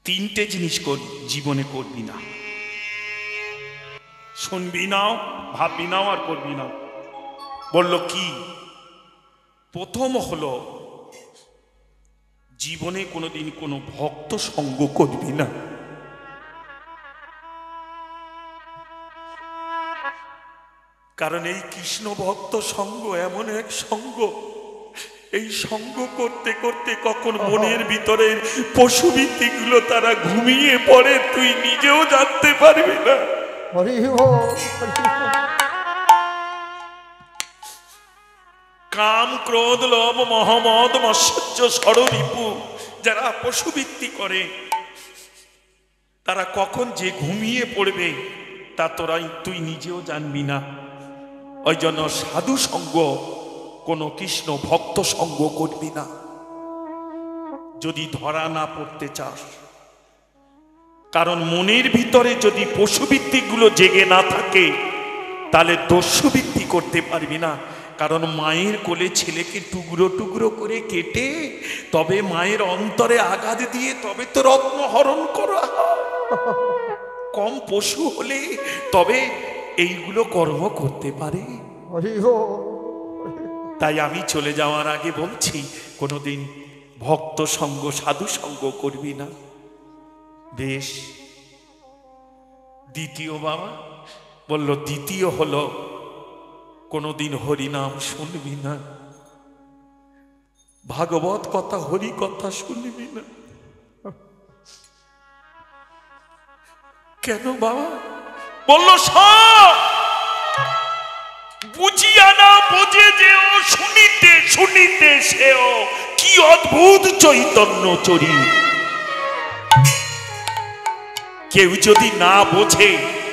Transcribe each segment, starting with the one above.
তিনটে জিনিস জীবনে করবি না, শুনবি নাও, ভাববি নাও, আর করবি নাও। বলল কি? প্রথম হলো জীবনে কোনোদিন কোনো ভক্ত সঙ্গ করবি না। কারণ এই কৃষ্ণ ভক্ত সঙ্গ এমন এক সঙ্গ, এই সঙ্গ করতে করতে কখন মনের ভিতরে পশুবৃত্তিগুলো তারা ঘুমিয়ে পড়ে তুই নিজেও জানতে পারবি না। কাম ক্রোধ লোভ মহম্মদ মৎসর্য ষড়রিপু যারা পশুবৃত্তি করে তারা কখন যে ঘুমিয়ে পড়বে তা তুই নিজেও জানবি না। ওই জন্য সাধু সঙ্গ, কোন কৃষ্ণ ভক্ত সঙ্গ করবি না যদি ধরা না পড়তে চাস। কারণ মনের ভিতরে যদি পশুবৃত্তিগুলো জেগে না থাকে তাহলে দস্যুবৃত্তি করতে পারবি না। কারণ মায়ের কোলে ছেলেকে টুকরো টুকরো করে কেটে তবে মায়ের অন্তরে আঘাত দিয়ে তবে তো রত্ন হরণ করা। কম পশু হলে তবে এইগুলো কর্ম করতে পারে। তাই আমি চলে যাওয়ার আগে বলছি, কোনোদিন ভক্ত সঙ্গ সাধু সঙ্গ করবি না। বেশ। দ্বিতীয় বাবা বলল, দ্বিতীয় হলো কোনোদিন হরিনাম শুনবি না, ভাগবত কথা হরি কথা শুনবি না। কেন বাবা? বলল সব বুঝিয়া না বোঝে যেও, শুনিতে শুনিতে সেও, কি অদ্ভুত চৈতন্য চরি। কেউ যদি না বোঝে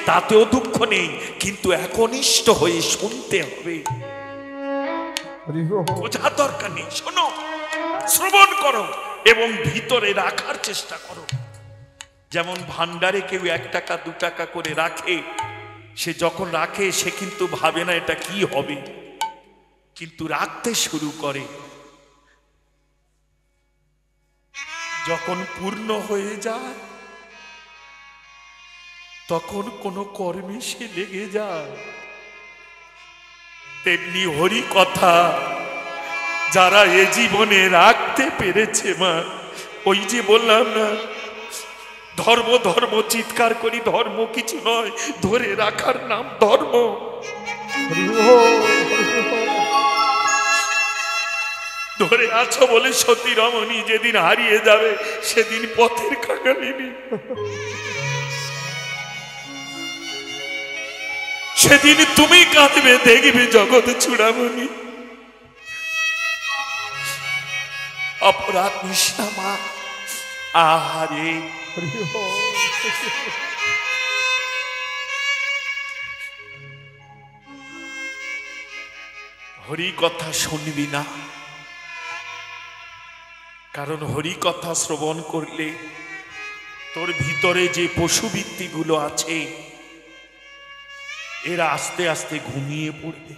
তাতেও দুঃখ নেই, কিন্তু একনিষ্ঠ হয়ে শুনতে হবে। বোঝা দরকার নেই, শোনো, শ্রবণ করো এবং ভিতরে রাখার চেষ্টা করো। যেমন ভান্ডারে কেউ 1 টাকা 2 টাকা করে রাখে, সে যখন রাখে সে কিন্তু ভাবে না এটা কি হবে, কিন্তু রাখতে শুরু করে। যখন পূর্ণ হয়ে যায় তখন কোনো কর্মে সে লেগে যায়। তেমনি হরি কথা যারা এ জীবনে রাখতে পেরেছে মা, ওই যে বললাম না, ধর্ম ধর্ম চিৎকার করি, ধর্ম কিছু নয়, ধরে রাখার নাম ধর্ম। ধরে আছো বলে সতী রমণী যেদিন হারিয়ে যাবে সেদিন পথের কাঙালিনী, সেদিন তুমি কাঁদবে, দেখবে জগৎ চূড়ামণি। অপরাধ নিষ্ঠা মা, আহারে হরি কথা শুনবি না। কারণ হরি কথা শ্রবণ করলে তোর ভিতরে যে পশুবৃত্তিগুলো আছে এরা আস্তে আস্তে ঘুমিয়ে পড়বে।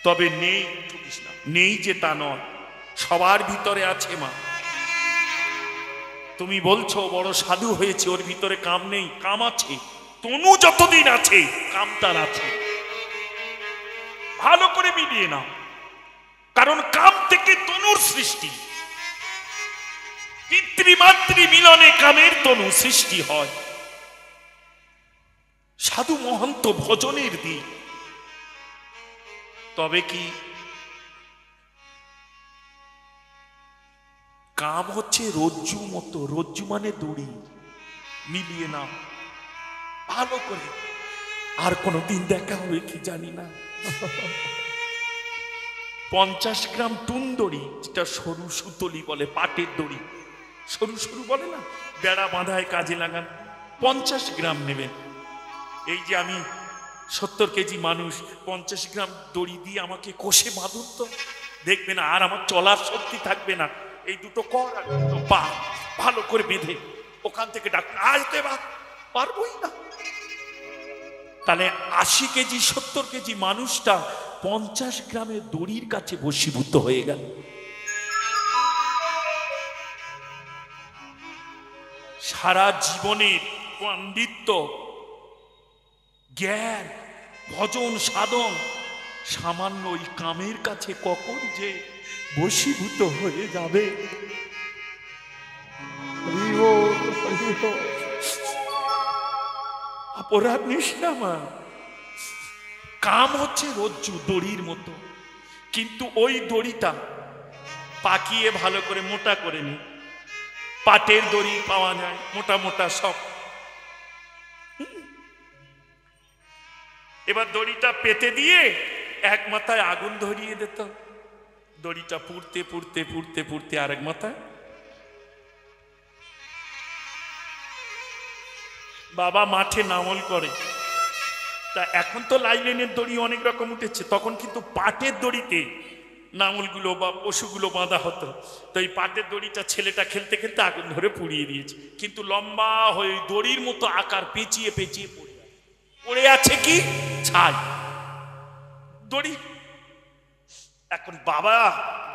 তবে নেই নেই যে তা নয়, সবার ভিতরে আছে মা। তুমি বলছো বড় সাধু হয়েছে, ওর ভিতরে কাম নেই, কাম আছে। তনু যতদিন আছে কাম তার আছে। ভালো করে মিলিয়ে নাও, কারণ কাম থেকে তনুর সৃষ্টি। পিতৃমাতৃ মিলনে কামের তনু সৃষ্টি হয়। সাধু মহন্ত ভজনের দিক। তবে কি কাম হচ্ছে রজ্জু মতো, রজ্জু মানে দড়ি, মিলিয়ে নাও ভালো করে। আর কোনদিন দেখা হবে কি জানি না। 50 গ্রাম টুন দড়ি, যেটা সরু সুতলি বলে, পাটের দড়ি, সরু সরু বলে না, বেড়া বাঁধায় কাজে লাগান, 50 গ্রাম নেবেন। এই যে আমি 70 কেজি মানুষ, 50 গ্রাম দড়ি দিয়ে আমাকে কষে বাঁধুন তো, দেখবে না আর আমার চলার শক্তি থাকবে না। এই দুটো কর আর দুটো পা ভালো করে বেঁধে ওখান থেকে ডাক, আজ দেবা পারবই না। তাহলে 80 কেজি 70 কেজি মানুষটা 50 গ্রামের দড়ির কাছে বশীভূত হয়ে গেল। সারা জীবনের পাণ্ডিত্য, জ্ঞান, ভজন সাধন সামান্য ওই কামের কাছে কখন যে বশীভূত হয়ে যাবে। অপরাধ নিস না মা। কাম হচ্ছে রজ্জু, দড়ির মতো, কিন্তু ওই দড়িটা পাকিয়ে ভালো করে মোটা করে নি। পাটের দড়ি পাওয়া যায় মোটা মোটা সব। এবার দড়িটা পেতে দিয়ে এক মাথায় আগুন ধরিয়ে দিত, দড়িটা পুড়তে পুড়তে পুড়তে পুড়তে আরেক মাথায়। বাবা মাঠে নাঙল করে, তা এখন তো লাইলেনের দড়ি অনেক রকম উঠেছে, তখন কিন্তু পাটের দড়িতে নাঙলগুলো বা পশুগুলো বাঁধা হতো। তো এই পাটের দড়িটা ছেলেটা খেলতে খেলতে আগুন ধরে পুড়িয়ে দিয়েছে, কিন্তু লম্বা হয়ে দড়ির মতো আকার পেঁচিয়ে পেঁচিয়ে পড়ে আছে কি ছাই দড়ি। এখন বাবা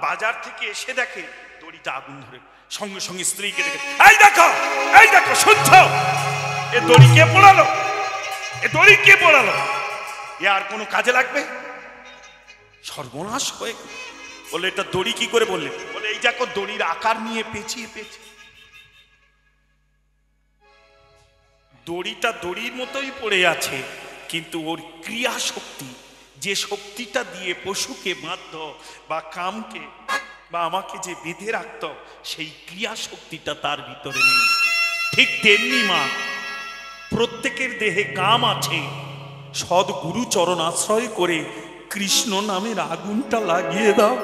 বাজার থেকে এসে দেখে দড়িটা আগুন ধরে, সঙ্গে সঙ্গে স্ত্রীকে দেখে, এই দেখো এই দেখো, শুনছ এ দড়ি কে পোড়ালো, এ দড়ি কে পোড়ালো, এ আর কোনো কাজে লাগবে? সর্বনাশ হয়ে গেল। বলে এটা দড়ি কি করে বললে? বলে এই দেখো দড়ির আকার নিয়ে পেঁচিয়ে পেঁচিয়ে দড়িটা দড়ির মতোই পড়ে আছে, কিন্তু ওর ক্রিয়া শক্তি, যে শক্তিটা দিয়ে পশুকে বাধ্য বা কামকে বা আমাকে যে বেঁধে রাখত, সেই ক্রিয়া শক্তিটা তার ভিতরে নেই। ঠিক তেমনি মা, প্রত্যেকের দেহে কাম আছে, সদ্গুরু চরণ আশ্রয় করে কৃষ্ণ নামের আগুনটা লাগিয়ে দাও।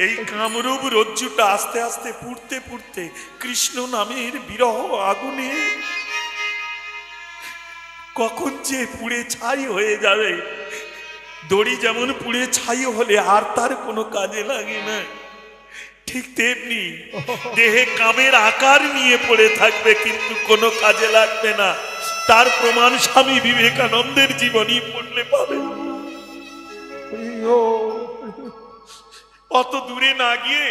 এই কামরূপ রজ্জুটা আস্তে আস্তে পুড়তে পুড়তে কৃষ্ণ নামের বিরহ আগুনে কখন যে পুড়ে ছাই হয়ে যাবে। দড়ি যেমন পুড়ে ছাই হলে আর তার কোনো কাজে লাগে না, ঠিক তেমনি দেহে কামের আকার নিয়ে পড়ে থাকবে, কিন্তু কোনো কাজে লাগবে না। তার প্রমাণ স্বামী বিবেকানন্দের জীবনী পড়লে পাবে। অত দূরে না গিয়ে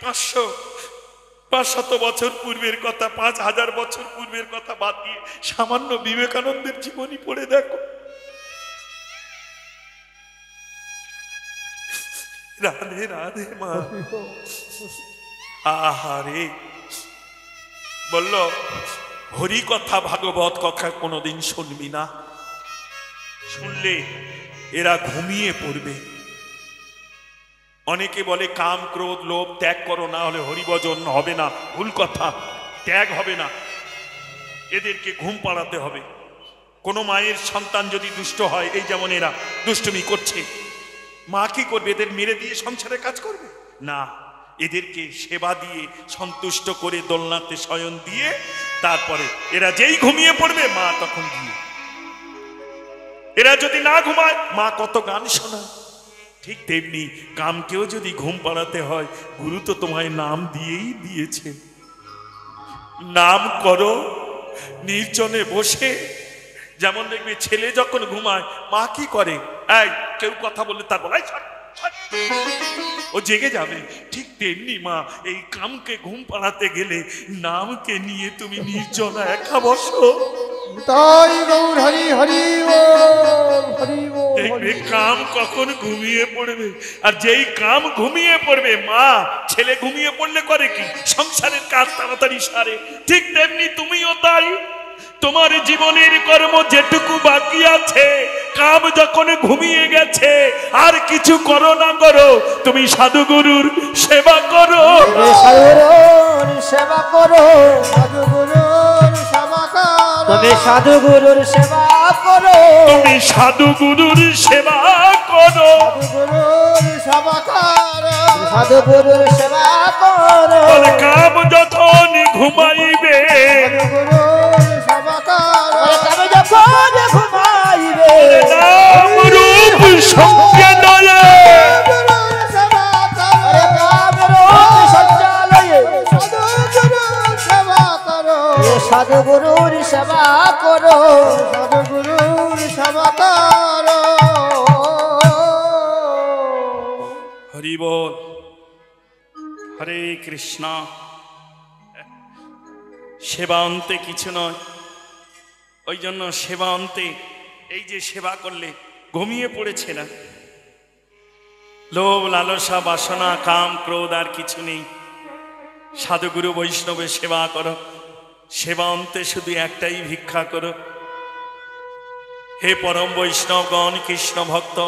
500 বছর পূর্বের কথা, 5000 বছর পূর্বের কথা বাদ দিয়ে সামান্য বিবেকানন্দের জীবনী পড়ে দেখো। রাধে রাধে মা। আহারে, বলল হরি কথা ভাগবত কথা কোনোদিন শুনবি না, শুনলে এরা ঘুমিয়ে পড়বে। অনেকে বলে কাম ক্রোধ লোভ ত্যাগ করো, না হলে হরিভজন হবে না। ভুল কথা, ত্যাগ হবে না, এদেরকে ঘুম পাড়াতে হবে। কোনো মায়ের সন্তান যদি দুষ্ট হয়, এই যেমন এরা দুষ্টুমি করছে, মা কি করবে? এদের মেরে দিয়ে সংসারে কাজ করবে না, এদেরকে সেবা দিয়ে সন্তুষ্ট করে দোলনাতে শয়ন দিয়ে তারপরে এরা যেই ঘুমিয়ে পড়বে মা তখন গিয়ে, এরা যদি না ঘুমায় মা কত গান শোনায়। ঠিক তেমনি কামকেও যদি ঘুম পাড়াতে হয়, গুরু তো তোমায় নাম দিয়েই দিয়েছে। নাম করো নির্জনে বসে। যেমন দেখবে ছেলে যখন ঘুমায় মা কি করে, এই কেউ কথা বললে তার বলাই ও জেগে যাবে। ঠিক তেমনি মা এই কামকে ঘুম পাড়াতে গেলে নামকে নিয়ে তুমি নির্জনা একা বসো। তাই গৌর হরি হরি হরি দেখবে কাম কখন ঘুমিয়ে পড়বে। আর যেই কাম ঘুমিয়ে পড়বে, মা ছেলে ঘুমিয়ে পড়লে করে কি, সংসারের কাজ তাড়াতাড়ি সারে। ঠিক তেমনি তুমিও তাই, তোমার জীবনের কর্ম যেটুকু বাকি আছে, কাম যখন ঘুমিয়ে গেছে আর কিছু করো না করো, তুমি সাধুগুরুর সেবা করো, সাধুগুরুর সেবা করো, সাধুগুরুর সেবা করো, তুমি সাধুগুরুর সেবা করো, তুমি সাধুগুরুর সেবা করো, সাধুগুরুর সেবা করো, সাধুগুরুর সেবা করো। কাম যখন ঘুমাইবে, সাধুগুরুর সেবা করো, কাম যখন ঘুমাইবে, নাম রূপ সঙ্গে নয়ে সাধুগুরুর সেবা করো, কাম রূপ সঞ্চালয়ে সাধুগুরুর সেবা করো, সাধুগুরুর সেবা করো, সাধুগুরুর সেবা করো। হরি বল। হরে কৃষ্ণ। সেবা অন্তে কিছু নয়, ওই জন্য সেবা অন্তে এই যে সেবা করলে ঘুমিয়ে পড়েছে না, লোভ লালসা বাসনা কাম ক্রোধ আর কিছু নেই। সাধুগুরু বৈষ্ণবের সেবা করো, সেবা অন্তে শুধু একটাই ভিক্ষা করো, হে পরম বৈষ্ণবগণ, কৃষ্ণ ভক্ত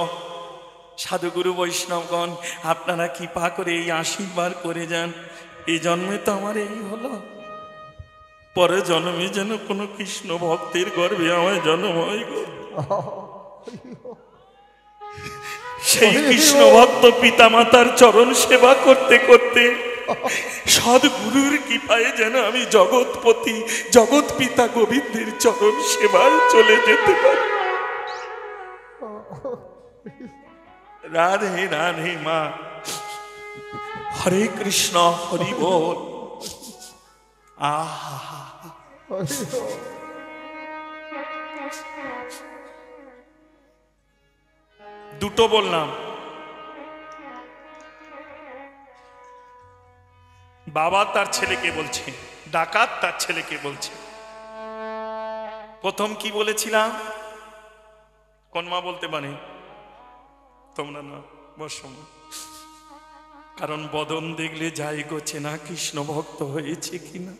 সাধুগুরু বৈষ্ণবগণ, আপনারা কৃপা করে এই আশীর্বাদ করে যান। এই জন্মে তো আমার এই হলো, পরে জন্মে যেন কোনো কৃষ্ণ ভক্তের গর্ভে আমায় জন্ম হয় গো। সেই কৃষ্ণ ভক্ত পিতা মাতার চরণ সেবা করতে করতে সদ্গুরুর কৃপায় যেন আমি জগৎপতি জগৎ পিতা গোবিন্দের চরণ সেবায় চলে যেতে পারি। রাধে রাধে মা। হরে কৃষ্ণ, হরি বল। আহা, দুটো বললাম, বাবা তার ছেলেকে বলছে, ডাকাত তার ছেলেকে বলছে। প্রথম কি বলেছিলাম? কোন মা বলতে পারে? তোমরা না, বসো। কারণ বদন দেখলে যাই গো চেনা কৃষ্ণ ভক্ত হয়েছে কিনা,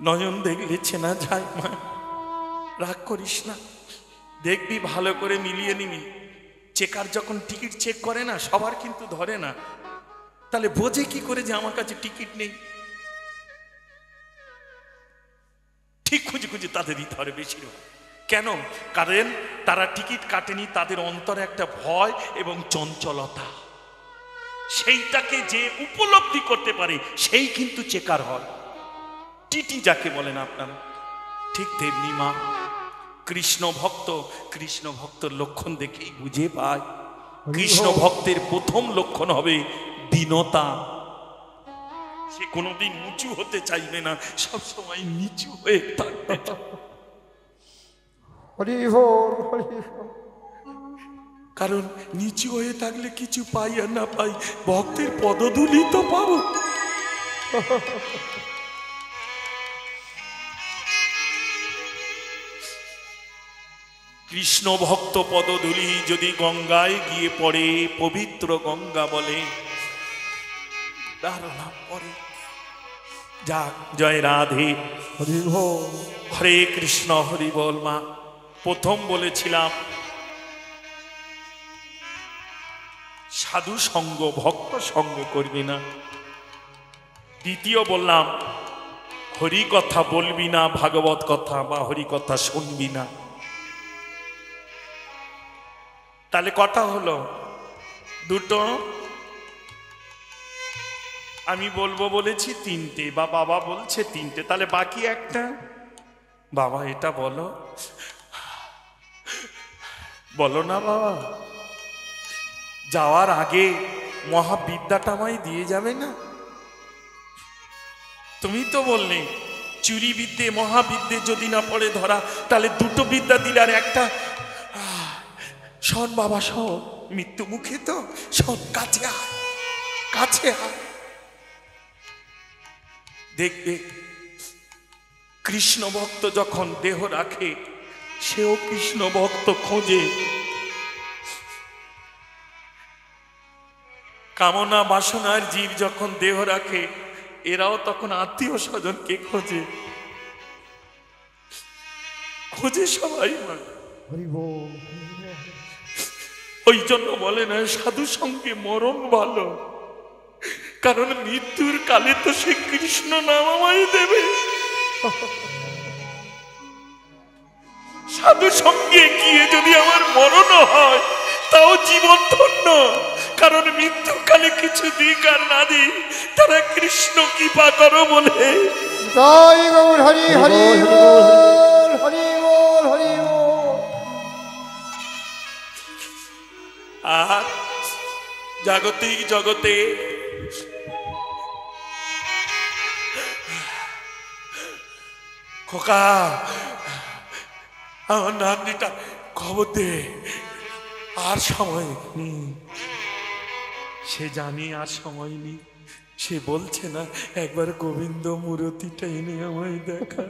নয়ন দেখলে চেনা যায়। মা রাগ করিস না, দেখবি ভালো করে মিলিয়ে নিবি। চেকার যখন টিকিট চেক করে না, সবার কিন্তু ধরে না, তাহলে বোঝে কি করে যে আমার কাছে টিকিট নেই? ঠিক খুঁজে খুঁজে তাদেরই ধরে বেশিরভাগ। কেন? কারণ তারা টিকিট কাটেনি, তাদের অন্তরে একটা ভয় এবং চঞ্চলতা, সেইটাকে যে উপলব্ধি করতে পারে সেই কিন্তু চেকার হয়, টিটি যাকে বলেন আপনারা। ঠিক তেমনি মা কৃষ্ণ ভক্তর লক্ষণ দেখেই বুঝে পায়। কৃষ্ণ ভক্তের প্রথম লক্ষণ হবে দীনতা। সে কোনোদিন উঁচু হতে চাইবে না, সবসময় নিচু হয়ে থাকবে। কারণ নিচু হয়ে থাকলে কিছু পাই আর না পাই, ভক্তের পদধূলি তো পাবো। কৃষ্ণ ভক্ত পদধূলি যদি গঙ্গায় গিয়ে পড়ে, পবিত্র গঙ্গা বলে, ধারণা পড়ে। যাক, জয় রাধে। হরে কৃষ্ণ, হরি বল। মা প্রথম বলেছিলাম সাধু সঙ্গ, ভক্ত সঙ্গ করবি না। দ্বিতীয় বললাম হরি কথা বলবি না, ভাগবত কথা বা হরি কথা শুনবি না। তাহলে কটা হলো? দুটো। আমি বলবো বলেছি তিনটে, বা বাবা বলছে তিনটে, তাহলে বাকি একটা। বাবা এটা বলো, বলো না বাবা। যাওয়ার আগে মহাবিদ্যাটা আমায় দিয়ে যাবে না? তুমি তো বললে চুরি বিদ্যে মহাবিদ্যে যদি না পড়ে ধরা, তাহলে দুটো বিদ্যা দিলে আর একটা। শোন বাবা, শোন, মৃত্যু মুখে তো, শোন, কাছে আয়, কাছে আয়। দেখবে কৃষ্ণ ভক্ত যখন দেহ রাখে, সেও কৃষ্ণ ভক্ত খোঁজে। কামনা বাসনার জীব যখন দেহ রাখে, এরাও তখন আত্মীয় স্বজনকে খোঁজে, খোঁজে সবাই। ওই জন্য বলে না সাধু সঙ্গে মরণ ভালো, কারণ মৃত্যুর কালে তো সে কৃষ্ণ নাম আমায় দেবে। সাধু সঙ্গে গিয়ে যদি আমার মরণ হয়, তাও জীবন ধন্য, কারণ মৃত্যুকালে কিছু দিক আর না দিক, তারা কৃষ্ণ কৃপা করো বলে। জয় গৌর হরি হরি বল, হরি বল, হরি বল। আর জাগতিক জগতে খোকা, আমার নাতনিটা খবর দে, আর সময়। সে জানে আর সময় নেই, সে বলছে না একবার গোবিন্দ মূরতিটা এনে আমায় দেখা।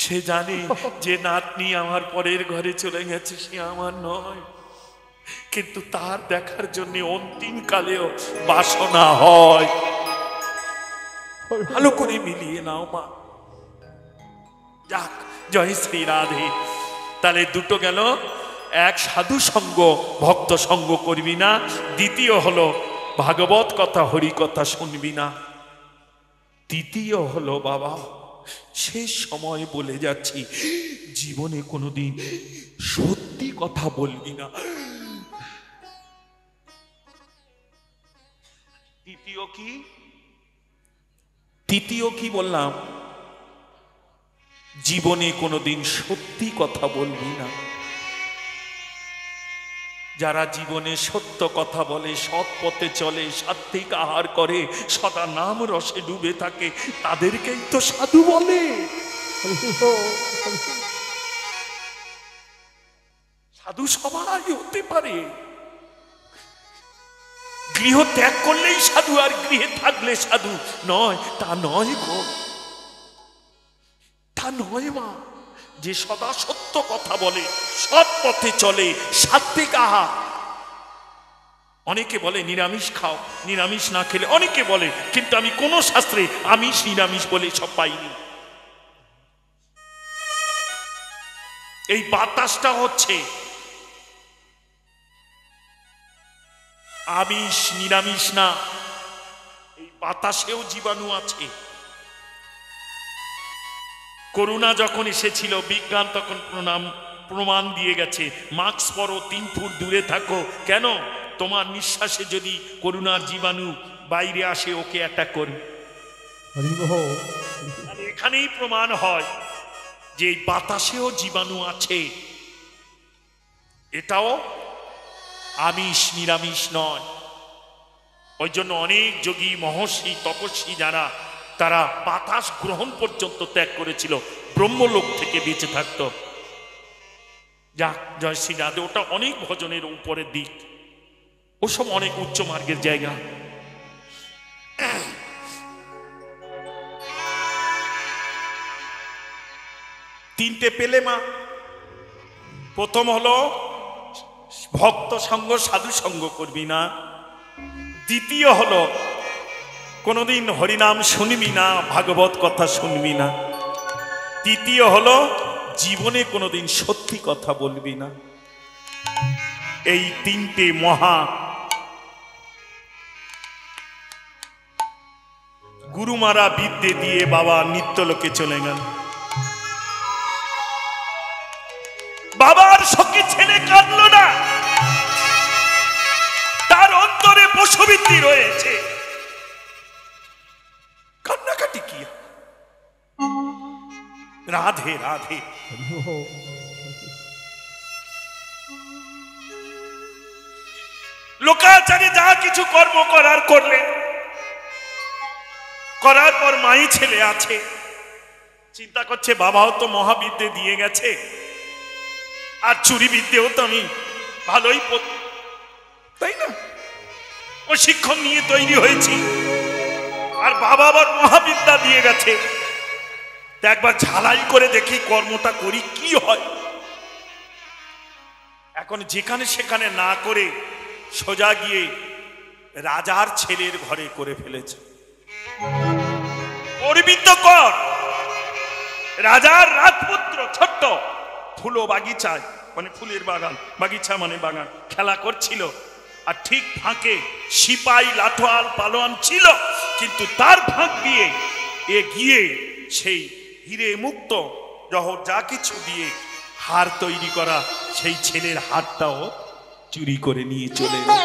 সে জানে যে নাতনি আমার পরের ঘরে চলে গেছে, সে আমার নয়, কিন্তু তার দেখার জন্য অন্তিম কালেও বাসনা হয়। ভালো করে মিলিয়ে নাও মা। যাক, জয় শ্রী রাধে। তাহলে দুটো গেল, এক সাধু সঙ্গ ভক্ত সঙ্গ করবি না, দ্বিতীয় হলো ভাগবত কথা হরি কথা শুনবি না, তৃতীয় হলো বাবা শেষ সময় বলে যাচ্ছি জীবনে কোনোদিন সত্যি কথা বলবি না। তৃতীয় কি বললাম? জীবনে কোনোদিন সত্যি কথা বলবি না। যারা জীবনে সত্য কথা বলে, সৎ পথে চলে, সাত্বিক আহার করে, সদা নাম রসে ডুবে থাকে, তাদেরকেই তো সাধু বলে। সাধু সবাই হতে পারে, গৃহ ত্যাগ করলেই সাধু আর গৃহে থাকলে সাধু নয়, তা নয় গো, তা নয় মা। যে সদা সত্য কথা বলে, সৎ পথে চলে, সাত্বিক আহার। অনেকে বলে নিরামিষ খাও, নিরামিষ না খেলে, অনেকে বলে, কিন্তু আমি কোন শাস্ত্রে আমিষ নিরামিষ বলে সব পাইনি। এই বাতাসটা হচ্ছে আমিষ নিরামিষ না, এই বাতাসেও জীবাণু আছে। করোনা যখন এসেছিল, বিজ্ঞান তখন প্রমাণ দিয়ে গেছে, মাস্ক পরো, 3 ফুট দূরে থাকো। কেন? তোমার নিঃশ্বাসে যদি করোনার জীবাণু বাইরে আসে, ওকে অ্যাটাক করবে। এখানেই প্রমাণ হয় যে এই বাতাসেও জীবাণু আছে, এটাও আমিষ নিরামিষ নয়। ওই জন্য অনেক যোগী মহর্ষি তপস্বী যারা, তারা বাতাস গ্রহণ পর্যন্ত ত্যাগ করেছিল, ব্রহ্মলোক থেকে বেঁচে থাকত। যাক, জয় শ্রী রাধে। ওটা অনেক ভজনের উপরের দিক, ওসব অনেক উচ্চ মার্গের জায়গা। তিনটে পেলে মা। প্রথম হলো ভক্ত সঙ্গ, সাধু সঙ্গ করবি না। দ্বিতীয় হলো কোনোদিন হরিনাম শুনবি না, ভাগবত কথা শুনবি না। তৃতীয় হলো জীবনে কোনোদিন সত্যি কথা বলবি না। এই তিনটে মহা গুরুমারা বিদ্যে দিয়ে বাবা নিত্যলোকে চলে গেল। বাবার সখী ছেলে কাঁদল না, তার অন্তরে পশুবৃত্তি রয়েছে। কান্নাকাটি কি? রাধে রাধে। লোকাচারে যা কিছু কর্ম করার করলে, করার পর মাই ছেলে আছে, চিন্তা করছে বাবাও তো মহাবিদ্যে দিয়ে গেছে, আর চুরি বিদ্যেও তো আমি ভালোই, তাই না? ও শিক্ষক নিয়ে তৈরি হয়েছি, আর বাবা আবার মহাবিদ্যা দিয়ে গেছে, একবার ঝালাই করে দেখি কর্মটা করি কি হয়। এখন যেখানে সেখানে না করে সোজা গিয়ে রাজার ছেলের ঘরে করে ফেলেছে। অরবিন্দ কর রাজার রাজপুত্র, ছোট্ট ফুল বাগিচায়, মানে ফুলের বাগান, বাগিচা মানে বাগান, খেলা করছিল। আর ঠিক ফাঁকে সিপাই লাঠোয়াল পালোয়ান ছিল, কিন্তু তার ফাঁক দিয়ে এ গিয়ে সেই হিরে মুক্ত জহর যা কিছু দিয়ে হার তৈরি করা সেই ছেলের হারটাও চুরি করে নিয়ে চলে গেল।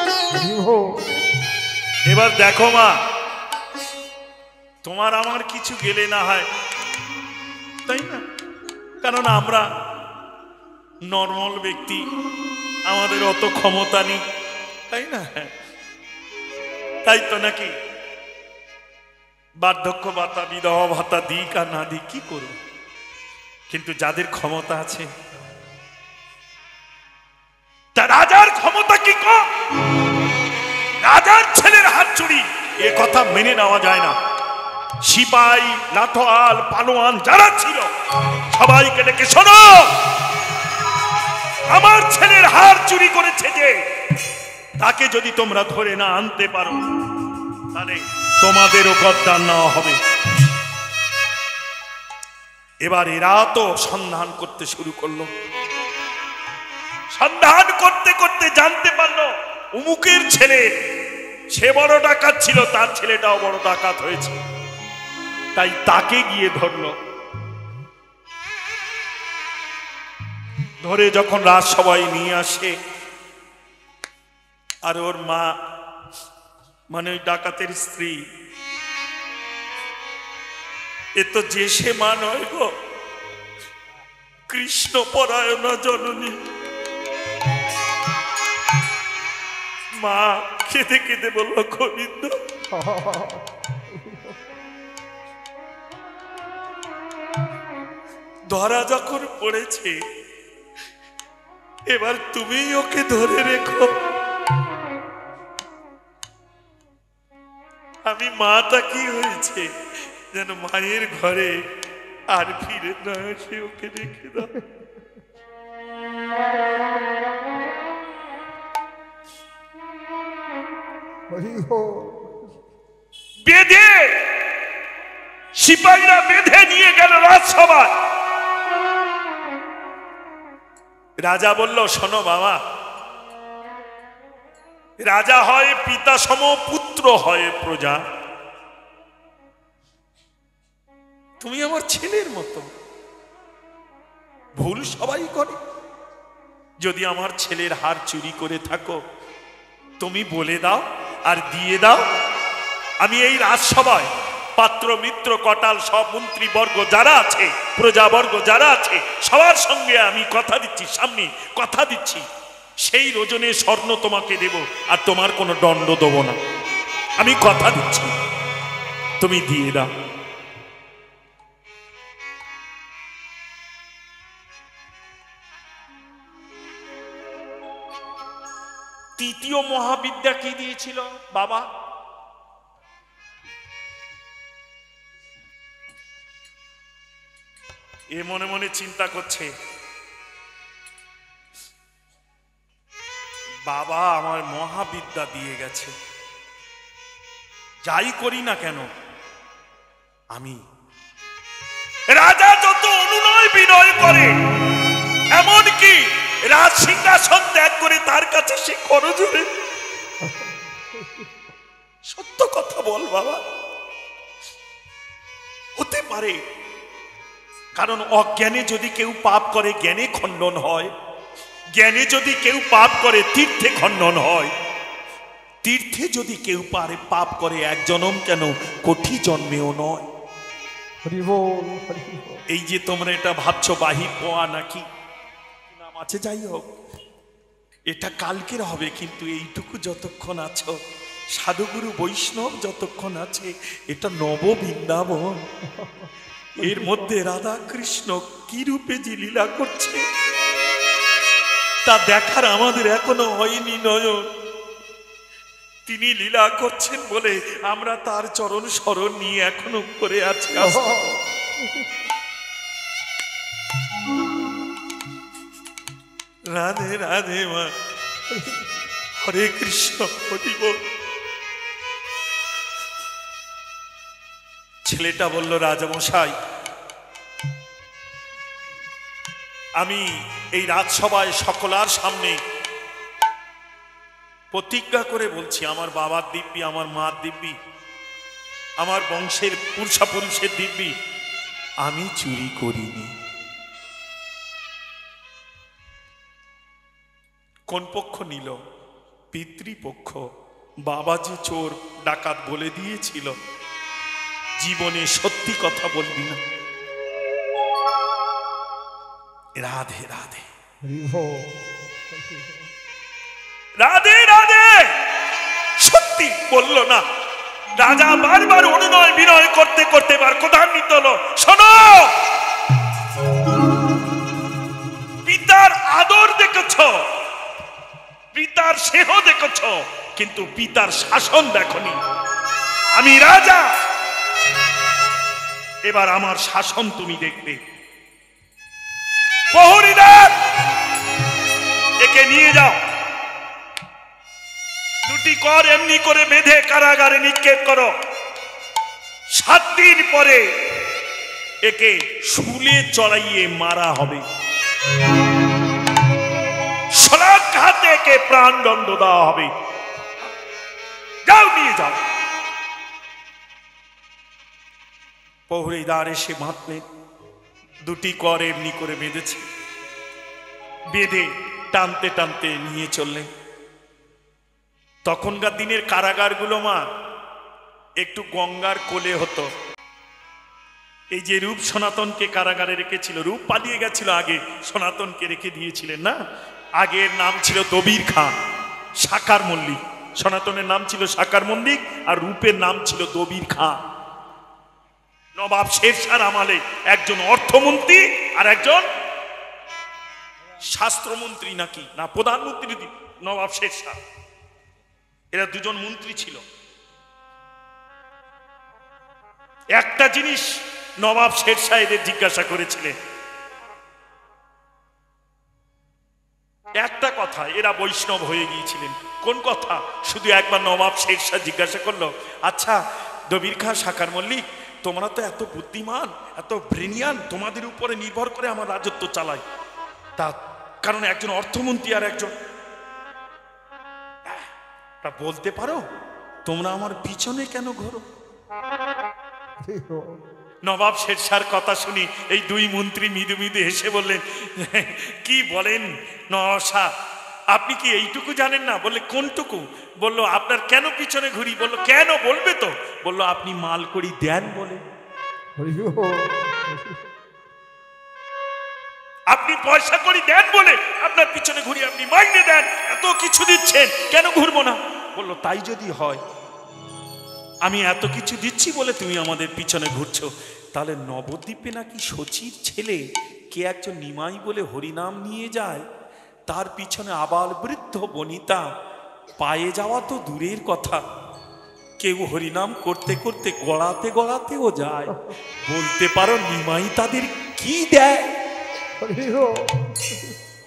এবার দেখো মা, তোমার আমার কিছু গেলে না হয়, তাই না? কারণ আমরা নর্মাল ব্যক্তি, আমাদের অত ক্ষমতা নেই, তাই না? তাই তো নাকি? বার্ধক্য ভাতা, বিধবা ভাতা দিক আর না দিক কি করব? কিন্তু যাদের ক্ষমতা আছে, তা রাজার ক্ষমতা কি কম? রাজার ছেলের হাত চুরি, এ কথা মেনে নেওয়া যায় না। সিপাই, লাঠোয়াল, পালোয়ান যারা ছিল সবাইকে ডেকে, শোনো, আমার ছেলের হার চুরি করেছে যে, তাকে যদি তোমরা ধরে না আনতে পারো তাহলে তোমাদেরও গদ্দান নেওয়া হবে। এবার এরা তো সন্ধান করতে শুরু করলো। সন্ধান করতে করতে জানতে পারলো অমুকের ছেলে, সে বড় ডাকাত ছিল, তার ছেলেটাও বড় ডাকাত হয়েছে, তাই তাকে গিয়ে ধরলো। ধরে যখন রাজসভায় নিয়ে আসে, আর ওর মা মানে ওই ডাকাতের স্ত্রী, এ তো যে সে মা নয় গো, কৃষ্ণ পরায়ণা জননী। মা কেঁদে কেঁদে বলল, গোবিন্দ, ধরা যখন পড়েছে এবার তুমি ওকে ধরে রেখো। আমি মাটা কি হয়েছে যেন মায়ের ঘরে আর ফিরে না আসে, ওকে রেখে দাও। বেঁধে সিপাহীরা বেঁধে নিয়ে গেল রাজসভায়। রাজা বলল, শোনো বাবা, রাজা হয় পিতা সম, পুত্র হয় প্রজা। তুমি আমার ছেলের মতো, ভুল সবাই করে। যদি আমার ছেলের হার চুরি করে থাকো তুমি বলে দাও আর দিয়ে দাও। আমি এই রাজসভায় পাত্র মিত্র কটাল সব মন্ত্রীবর্গ যারা আছে, প্রজাবর্গ যারা আছে, সবার সঙ্গে আমি কথা দিচ্ছি, সামনে কথা দিচ্ছি, সেই ওজনে স্বর্ণ তোমাকে দেব, আর তোমার কোনো দণ্ড দেব না। আমি কথা দিচ্ছি, তুমি দিয়ে দাও। তৃতীয় মহাবিদ্যা কি দিয়েছিল বাবা? এ মনে মনে চিন্তা করছে, বাবা আমার মহাবিদ্যা দিয়ে গেছে, যাই করি না কেন আমি। রাজা যত অনুনয় বিনয় করে, এমনকি রাজ সিংহাসন ত্যাগ করে তার কাছে সে করজোড়ে, সত্য কথা বল বাবা, হতে পারে। কারণ অজ্ঞানে যদি কেউ পাপ করে জ্ঞানে খণ্ডন হয়, জ্ঞানে যদি কেউ পাপ করে তীর্থে খণ্ডন হয়, তীর্থে যদি কেউ পারে পাপ করে এক জন্ম কেন কোটি জন্মেও নয়। এই যে তোমরা এটা ভাবছো বাহির পোয়া নাকি নাম আছে, যাই হোক এটা কালকের হবে, কিন্তু এইটুকু যতক্ষণ আছো, সাধুগুরু বৈষ্ণব যতক্ষণ আছে, এটা নব বৃন্দাবন। এর মধ্যে রাধা কৃষ্ণ কি রূপে যে লীলা করছে তা দেখার আমাদের এখনো হয়নি নয়ন। তিনি লীলা করছেন বলে আমরা তার চরণ স্মরণ নিয়ে এখনো করে আছি। রাধে রাধে মা, হরে কৃষ্ণ, হরি বল। ছেলেটা বলল, রাজামশাই, আমি এই রাজসভায় সকলার সামনে প্রতিজ্ঞা করে বলছি, আমার বাবার দিব্যি, আমার মার দিব্যি, আমার বংশের পুরুষের দিব্যি, আমি চুরি করিনি। কোন পক্ষ নিল? পিতৃপক্ষ। বাবা যে চোর ডাকাত বলে দিয়েছিল, জীবনে সত্যি কথা বলবি না। রাধে রাধে রাধে রাধে, সত্যি বলল না। রাজা বারবার অনুনয় বিনয় করতে করতে বার ক্রোধান্বিত হলো। শোনো, পিতার আদর দেখেছ, পিতার স্নেহ দেখেছ, কিন্তু পিতার শাসন দেখনি। আমি রাজা, এবার আমার শাসন তুমি দেখবে। প্রহরীদের একে নিয়ে যাও, দুটি কর এমনি করে বেঁধে কারাগারে নিক্ষেপ করো। 7 দিন পরে একে শুলে চড়াইয়ে মারা হবে। শলাঘাতে একে প্রাণদণ্ড দেওয়া হবে। যাও, নিয়ে যাও। প্রহরীদার এসে বাঁধলেন, দুটি কর এমনি করে বেঁধেছে, বেঁধে টানতে টানতে নিয়ে চললেন। তখনকার দিনের কারাগারগুলো মা একটু গঙ্গার কোলে হতো। এই যে রূপ সনাতনকে কারাগারে রেখেছিল, রূপ পালিয়ে গেছিল, আগে সনাতনকে রেখে দিয়েছিলেন না। আগের নাম ছিল দবির খাঁ, সাকার মল্লিক। সনাতনের নাম ছিল সাকার মল্লিক, আর রূপের নাম ছিল দবির খাঁ। নবাব শেরশাহ আমলে একজন অর্থমন্ত্রী আর একজন শাস্ত্রমন্ত্রী, নাকি না প্রধানমন্ত্রী নবাব শেরশাহ, এরা দুজন মন্ত্রী ছিল। একটা জিনিস নবাব শেরশাহ এদের জিজ্ঞাসা করেছিলেন, একটা কথা, এরা বৈষ্ণব হয়ে গিয়েছিলেন। কোন কথা? শুধু একবার নবাব শেরশাহ জিজ্ঞাসা করলো, আচ্ছা দবির খাঁ, সাকার মল্লিক, তোমরা তো এত বুদ্ধিমান, এত ব্রেনিয়ান, তোমাদের উপরে নির্ভর করে আমার রাজত্ব চালায়, তা কারণ একজন অর্থমন্ত্রী আর একজন, তা বলতে পারো তোমরা আমার পিছনে কেন ঘোরো? নবাব শেরশাহর কথা শুনি এই দুই মন্ত্রী মৃদু মৃদু হেসে বললেন, কি বলেন নবাব শাহ, আপনি কি এইটুকু জানেন না? বললে কোনটুকু? বললো আপনার কেন পিছনে ঘুরি? বললো কেন, বলবে তো? বললো আপনি মাল করি দেন বলে, আপনি পয়সা করি দেন বলে আপনার পিছনে ঘুরি, আপনি মাইনে দেন, এত কিছু দিচ্ছেন, কেন ঘুরবো না? বললো তাই যদি হয়, আমি এত কিছু দিচ্ছি বলে তুমি আমাদের পিছনে ঘুরছো, তাহলে নবদ্বীপে নাকি শচীর ছেলে কে একজন নিমাই বলে হরিনাম নিয়ে যায়, তার পিছনে আবাল বৃদ্ধ বনিতা, পায়ে যাওয়া তো দূরের কথা, কেউ হরিনাম করতে করতে গড়াতে গড়াতেও যায়। বলতে পারো নিমাই তাদের কি দেয়?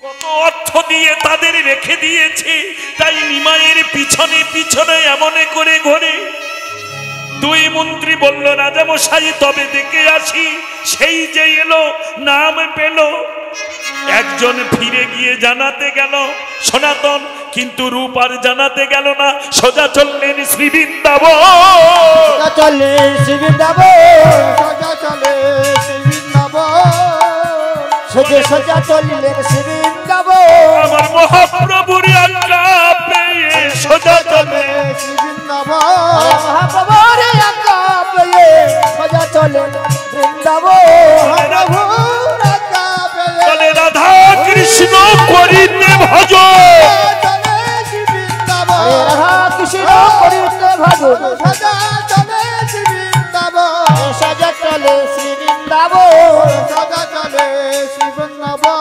কত অর্থ দিয়ে তাদের রেখে দিয়েছে, তাই নিমাইয়ের পিছনে পিছনে এমন করে ঘোরে। দুই মন্ত্রী বলল, রাজামশাই তবে দেখে আসি। সেই যে এলো, নাম পেল, একজন ফিরে গিয়ে জানাতে গেল সনাতন, কিন্তু রূপ আর জানাতে গেল না, সোজা চললেন শ্রী বৃন্দাবন। চলে শ্রী বৃন্দাবন, সোজা চলে শ্রী বৃন্দাবন, সোজা সোজা চললেন শ্রী বৃন্দাবন। আমার মহাপ্রভুর আজ্ঞা পেয়ে সোজা চলে শ্রী বৃন্দাবন, মহাপ্রভুর আজ্ঞা পেয়ে সোজা চলেন বৃন্দাবন। মহাপ্রভুর আজ্ঞা পেয়ে চলে রাধা কৃষ্ণ করিতে ভজন, চলে শ্রী বৃন্দাবন, রাধা কৃষ্ণ করিতে ভজন, সোজা চলে শ্রী বৃন্দাবন, সোজা চলে শ্রী বৃন্দাবন। সোজা চলে শ্রী বৃন্দাবন।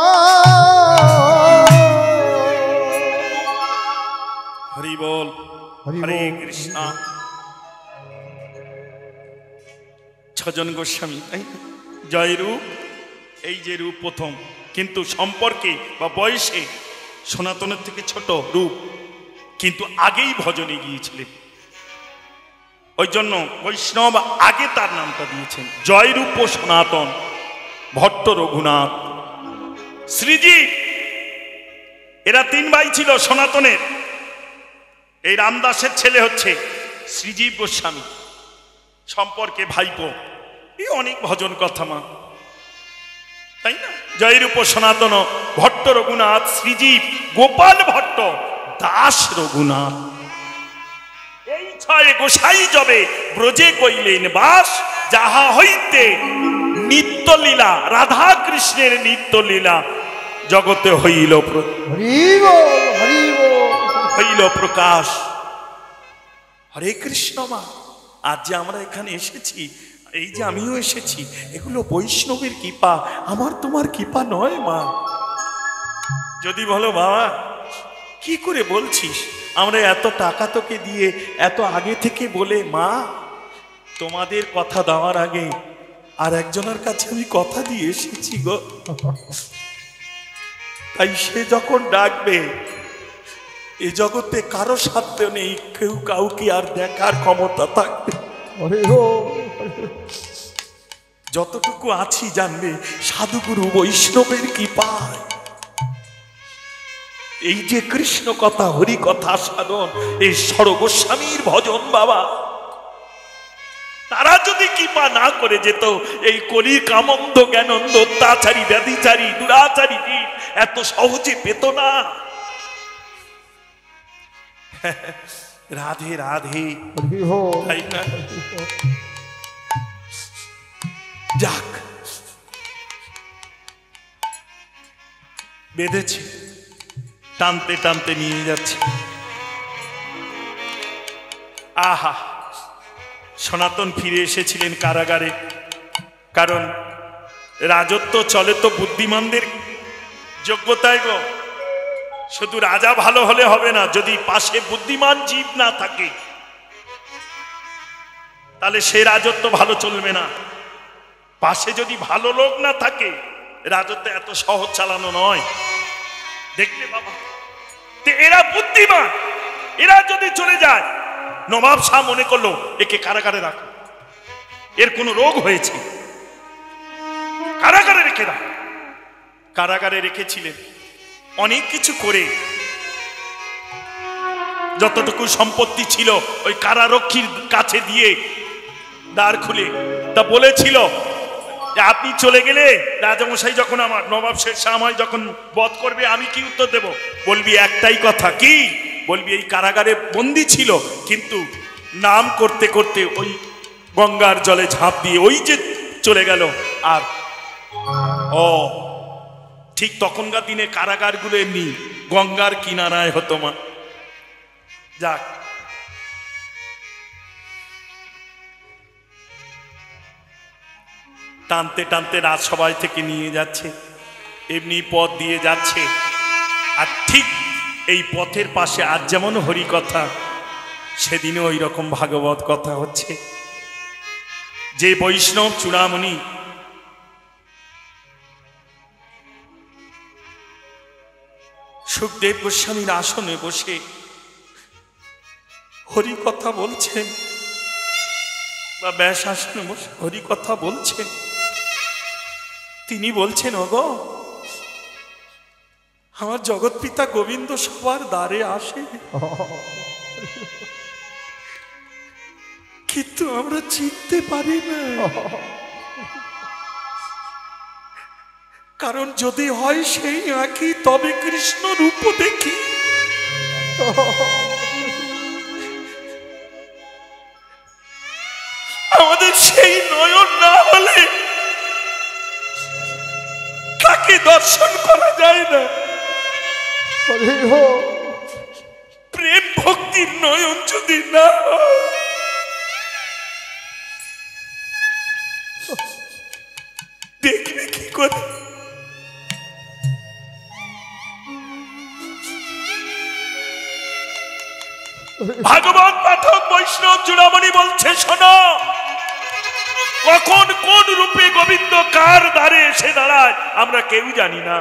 হরি বল, হরি হরে বল। কৃষ্ণ। 6 জন গোস্বামী, তাই না? জয় রূপ, এই যে রূপ প্রথম, কিন্তু সম্পর্কে বা বয়সে সনাতনের থেকে ছোট রূপ, কিন্তু আগেই ভজনে গিয়েছিলেন, ওই জন্য বৈষ্ণব আগে তার নামটা দিয়েছেন জয় রূপ সনাতন ভট্ট রঘুনাথ শ্রীজীব। এরা 3 ভাই ছিল সনাতনের। এই রামদাসের ছেলে হচ্ছে শ্রীজীব গোস্বামী, সম্পর্কে ভাইপো। এই অনেক ভজন কথা মা, তাই না? জয়রূপ সনাতন ভট্ট রঘুনাথ শ্রীজীব গোপাল ভট্ট দাস রঘুনাথ, এই 6 গোসাই জবে ব্রজে কইলেন বাস, যাহা হইতে নিত্যলীলা রাধা কৃষ্ণের নিত্যলীলা জগতে হইল হইল প্রকাশ। হরে কৃষ্ণ মা, আজ যে আমরা এখানে এসেছি, এই যে আমিও এসেছি, এগুলো বৈষ্ণবের কৃপা, আমার তোমার কৃপা নয় মা। যদি বলো বাবা কি করে বলছিস? আমরা এত টাকা তোকে দিয়ে এত আগে থেকে বলে, মা তোমাদের কথা দেওয়ার আগে আর একজনের কাছে আমি কথা দিয়ে এসেছি গো। তাই সে যখন ডাকবে, এ জগতে কারো সাধ্য নেই কেউ কাউকে আর দেখার ক্ষমতা থাকবে। হরি বল যতটুকু আছি জানবে সাধুগুরু বৈষ্ণবের কি পায়। এই যে কৃষ্ণ কথা, হরি কথা সাধন, এই সর্বস্বামীর ভজন বাবা, তারা যদি কৃপা না করে যেত, এই কলির কামন্দ জ্ঞানন্দ অত্যাচারী ব্যাধিচারী দুরাচারী এত সহজে পেত না। রাধে রাধে, হরি বল তাই না? যাক, বেঁধেছে, টানতে টানতে নিয়ে যাচ্ছে। আহা, সনাতন ফিরে এসেছিলেন কারাগারে। কারণ রাজত্ব চলে তো বুদ্ধিমানদের যোগ্যতায় গো। শুধু রাজা ভালো হলে হবে না, যদি পাশে বুদ্ধিমান জীব না থাকে তাহলে সে রাজত্ব ভালো চলবে না। পাশে যদি ভালো লোক না থাকে রাজত্ব এত সহজ চালানো নয়। দেখলে বাবা, এরা বুদ্ধিমান, এরা যদি চলে যায়, নবাব শাহ মনে করলো একে কারাগারে রাখো, এর কোনো রোগ হয়েছে, কারাগারে রেখে দাও। কারাগারে রেখেছিলেন, অনেক কিছু করে যতটুকু সম্পত্তি ছিল ওই কারারক্ষীর কাছে দিয়ে দ্বার খুলে তা বলেছিল, আপনি চলে গেলে রাজামশাই যখন আমার নবাব শের শাহ আমায় যখন বধ করবে আমি কি উত্তর দেব? বলবি একটাই কথা, কি বলবি? এই কারাগারে বন্দী ছিল, কিন্তু নাম করতে করতে ওই গঙ্গার জলে ঝাঁপ দিয়ে ওই যে চলে গেল। আর ও ঠিক তখনকার দিনে কারাগারগুলো এমনি গঙ্গার কিনারায় হতো মা। যাক, টানতে টানতে রাজসভায় থেকে নিয়ে যাচ্ছে, এমনি পথ দিয়ে যাচ্ছে। আর ঠিক এই পথের পাশে আজ যেমন হরি কথা, সেদিনও ওই রকম ভাগবত কথা হচ্ছে। যে বৈষ্ণব চূড়ামণি সুখদেব গোস্বামীর আসনে বসে হরি কথা বলছেন, বা ব্যাস আসনে বসে হরি কথা বলছেন, তিনি বলছেন, ওগো আমার জগৎ পিতা গোবিন্দ সবার দ্বারে আসে, কিন্তু আমরা চিনতে পারি না। কারণ যদি হয় সেই আঁখি, তবে কৃষ্ণ রূপ দেখি। আমাদের সেই নয়ন না হলে তাকে দর্শন করা যায় না। হরি বল প্রেম ভক্তির নয়ন যদি না হয়, দেখবে কি করে? ভাগবত পাঠক বৈষ্ণব চূড়ামণি বলছে, শোনো, কখন কোন রূপে গোবিন্দ কার দ্বারে এসে দাঁড়ায় আমরা কেউ জানি না।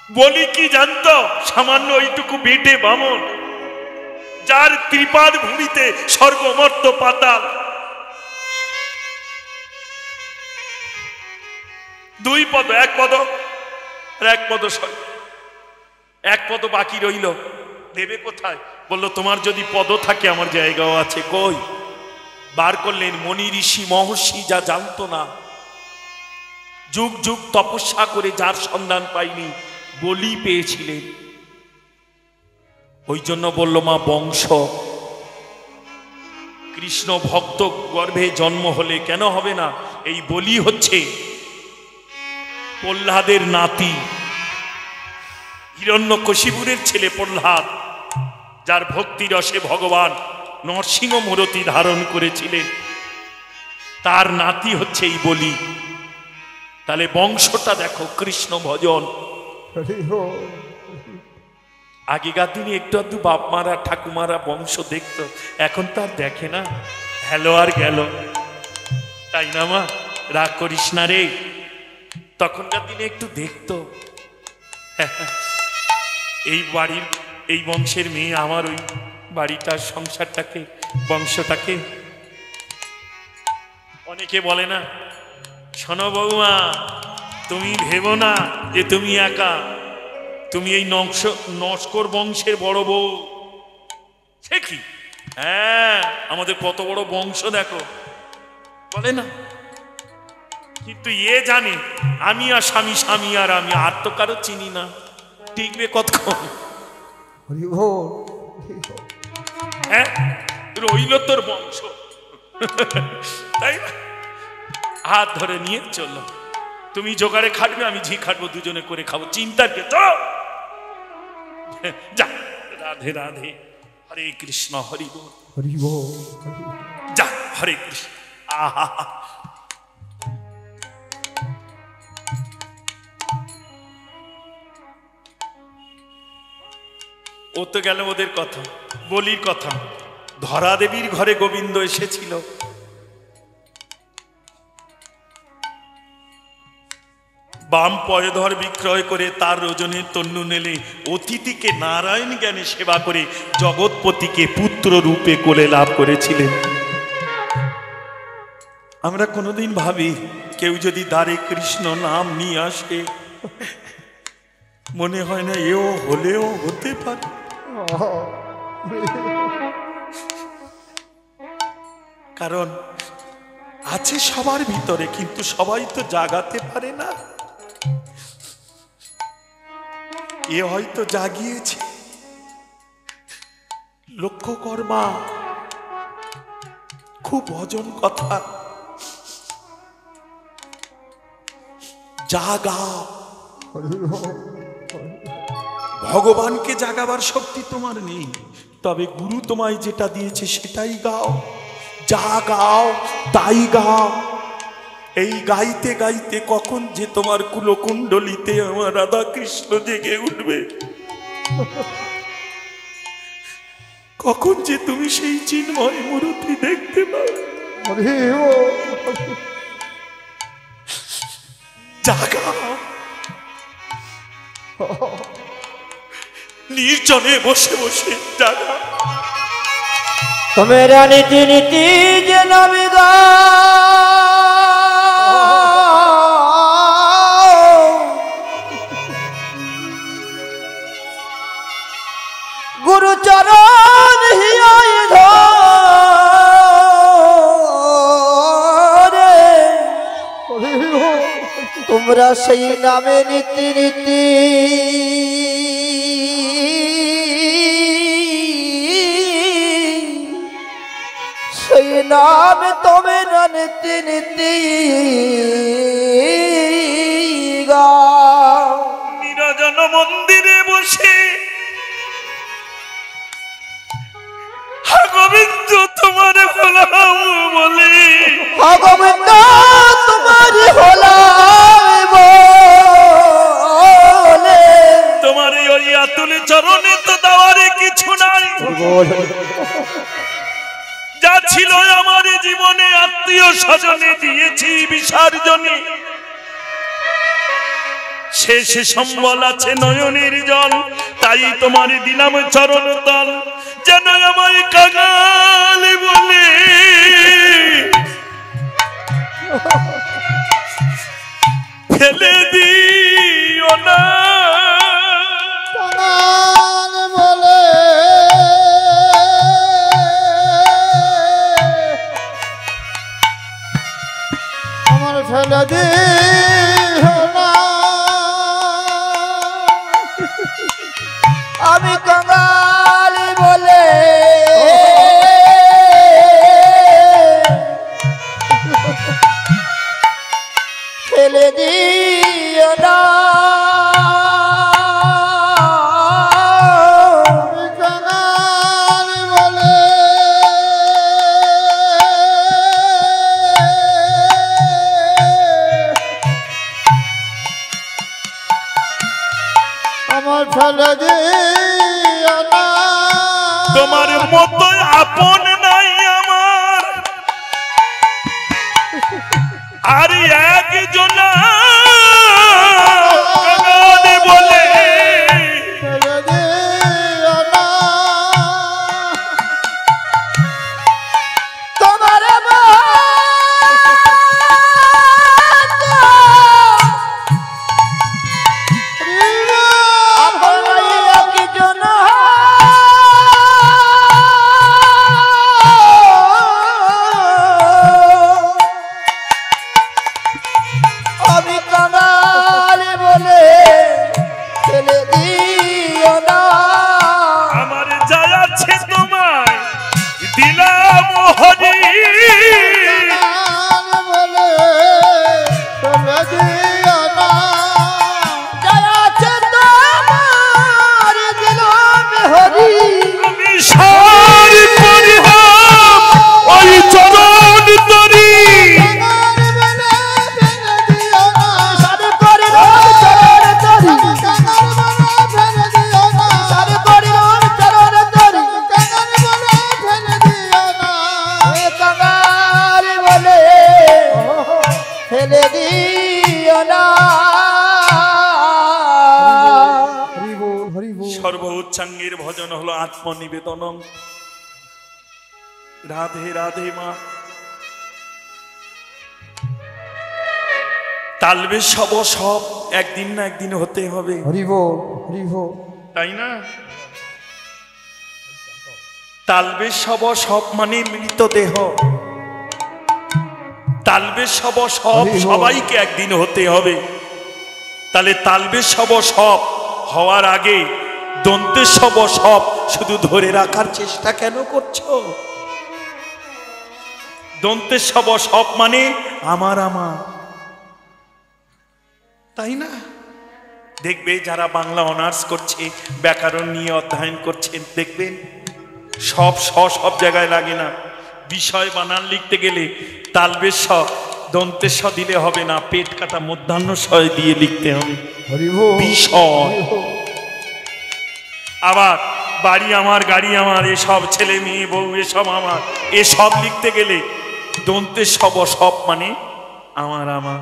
বলি কি জানতো? সামান্য ওইটুকু বেটে বামন, যার ত্রিপাদ ভূমিতে স্বর্গমর্ত পাতাল, দুই পদ, এক পদ আর এক পদ, এক পদ বাকি রইল, দেবে কোথায়? বললো, তোমার যদি পদ থাকে আমার জায়গাও আছে। কই? বার করলেন মনি ঋষি মহর্ষি, যা জানতো না, যুগ যুগ তপস্যা করে যার সন্ধান পাইনি, বলি পেয়েছিলেন। ওই জন্য বলল, মা বংশ, কৃষ্ণ ভক্ত গর্ভে জন্ম হলে কেন হবে না? এই বলি হচ্ছে প্রহ্লাদের নাতি, হিরণ্যকশিপুরের ছেলে প্রহ্লাদ, যার ভক্তি রসে ভগবান নরসিংহ মূরতি ধারণ করেছিলেন, তার নাতি হচ্ছে এই বলি। তাহলে বংশটা দেখো, কৃষ্ণ ভজন। হরি বল। আগেকার দিনে একটু আধটু বাপ মারা ঠাকুমারা বংশ দেখতো, এখন তো আর দেখে না। হ্যালো আর গেল, তাই না মা? রাগ করিস না রে, তখনকার দিনে একটু দেখতো। এই বাড়ির এই বংশের মেয়ে আমার ওই বাড়িটার সংসারটাকে বংশটাকে অনেকে বলে না, শোনো বৌমা, তুমি ভেবো না যে তুমি একা, তুমি এই নস্কর বংশের বড় বউ। সে কি, হ্যাঁ আমাদের কত বড় বংশ দেখো, বলে না। কিন্তু এ জানে আমি আর স্বামী, স্বামী আর আমি, আর তো কারো চিনি না, টিকবে কতক্ষণ? হরি বল। হ্যাঁ, রইল তোর বংশ, তাই না? হাত ধরে নিয়ে চললো, তুমি জোগাড়ে খাটবে, আমি ঝি খাটবো, দুজনে করে খাবো, চিন্তার কে তো। যা, রাধে রাধে, হরে কৃষ্ণ, হরি বল, হরি বল। যা, হরে কৃষ্ণ। আহা, ও তো গেল ওদের কথা, বলির কথা। ধরা দেবীর ঘরে গোবিন্দ এসেছিল। বাম পয়ধর বিক্রয় করে তার ওজনের তন্নু নেলে অতিথিকে নারায়ণ জ্ঞানে সেবা করে জগৎপতিকে পুত্র রূপে কোলে লাভ করেছিলেন। আমরা কোনোদিন ভাবি কেউ যদি দ্বারে কৃষ্ণ নাম নিয়ে আসে, মনে হয় না এও হলেও হতে পারে। কারণ আছে সবার ভিতরে, কিন্তু সবাই তো জাগাতে পারে না। এ হয়তো জাগিয়েছে। লক্ষ্য কর্মা, খুব ভজন কথা, জাগা। ভগবানকে জাগাবার শক্তি তোমার নেই, তবে গুরু তোমায় যেটা দিয়েছে সেটাই গাও। যা গাও তাই গাও। এই গাইতে গাইতে কখন যে তোমার কুলকুণ্ডলিতে আমার রাধা কৃষ্ণ জেগে উঠবে, কখন যে তুমি সেই চিন্ময় মূর্তি দেখতে পাবে। হরি বল। জাগাও, নির্জনে বসে বসে জাগাও। তোমেরা নীতি নীতি যে নামে গা গুরু চরণ হিয়ায় ধরে, হরি বল। তোমরা সেই নামে নীতি নীতি সেই নামে তোমরা নীতি নীতি গাও। নিরজন মন্দিরে বসে হা গোবিন্দ তোমার হলাম বলে, গোবিন্দ তোমার হলাম বলে, তোমার ওই আতুল চরণে তো দেওয়ারে কিছু নাই। যা ছিল আমার জীবনে আত্মীয় স্বজনে দিয়েছি বিসর্জনে, শেষে সম্বল আছে নয়নের জল, তাই তোমার দিলাম চরণ তল। যেন আমায় কাঙাল বলে ফেলে দিও না। কাঙাল বলে আমার ফেলে দিও না। আমি কাঙালি বলে ফেলে দিও না। আমি কাঙাল বলে আমার ফেলে দিও না। তোমার মতো আপন নাই আমার, আর একজন বলে ফেলে দিও না। তোমার আমি কাঙাল বলে ফেলে দিও না। আমার যা আছে তোমায় দিলাম হরি, বলে ফেলে দিও না। দয়াছে তোমার দিলাম হরি। আমি সার পরিহাম ওই চরণ তরি, সারে করিলাম চরণ তরি, সারে করিলাম চরণ তরি। আমি কাঙাল বলে ফেলে দিও না। সর্ব উচ্চাঙ্গের ভজন হলো আত্মনিবেদনম। রাধে রাধে মা। তালবে সব সব একদিন না একদিন হতে হবে, তাই না? তালবে সব সব মানে মৃতদেহ, তালবে সব সব সবাইকে একদিন হতে হবে। তাহলে তালবে সব সব হওয়ার আগে দন্তে সব সব শুধু ধরে রাখার চেষ্টা কেন করছো? দন্তে সব সব মানে আমার আমার, তাই না? দেখবে যারা বাংলা অনার্স করছে, ব্যাকরণ নিয়ে অধ্যয়ন করছেন, দেখবেন সব সব জায়গায় লাগে না। বিষয় বানান লিখতে গেলে তালবেশ স দন্তের স দিলে হবে না, পেট কাটা মধ্যাহ্ন শয় দিয়ে লিখতে হবে বিষয়। আবার বাড়ি আমার, গাড়ি আমার, এসব ছেলে মেয়ে বউ এসব আমার, এসব লিখতে গেলে দন্তের সব সব মানে আমার আমার।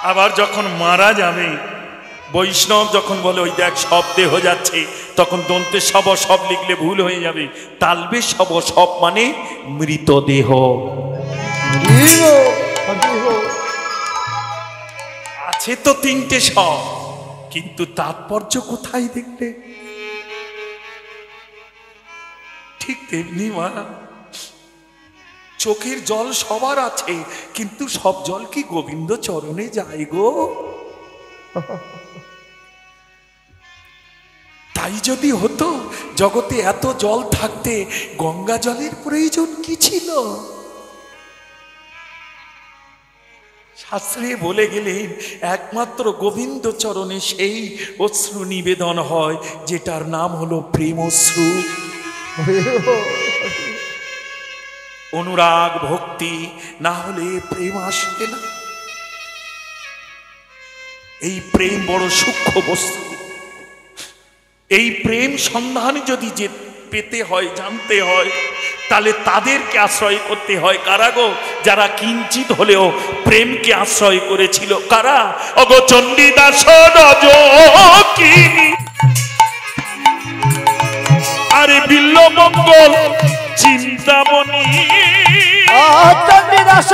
আবার যখন মারা যাবে বৈষ্ণব যখন বলে ওই দেখ সব দেহ যাচ্ছে, তখন দন্তের সব সব লিখলে ভুল হয়ে যাবে। তালবে সব সব মানে মৃতদেহ। আছে তো তিনটে সব, কিন্তু তাৎপর্য কোথায় দেখলে? ঠিক তেমনি মা, চোখের জল সবার আছে, কিন্তু সব জল কি গোবিন্দ চরণে যায় গো? তাই যদি হতো, জগতে এত জল থাকতে গঙ্গা জলের প্রয়োজন কি ছিল? শাস্ত্রে বলে গেলেন একমাত্র গোবিন্দ চরণে সেই অশ্রু নিবেদন হয় যেটার নাম হলো প্রেম অশ্রু। অনুরাগ ভক্তি না হলে প্রেম আসবে না। এই প্রেম বড় সূক্ষ্ম বস্তু। এই প্রেম সন্ধান যদি যে পেতে হয়, জানতে হয়, তাহলে তাদেরকে আশ্রয় করতে হয়। কারা গো? যারা কিঞ্চিত হলেও প্রেমকে আশ্রয় করেছিল। কারা? অগো চণ্ডীদাস রজকিনী, আরে বিল্লমঙ্গল চিন্তামণি, চণ্ডীদাস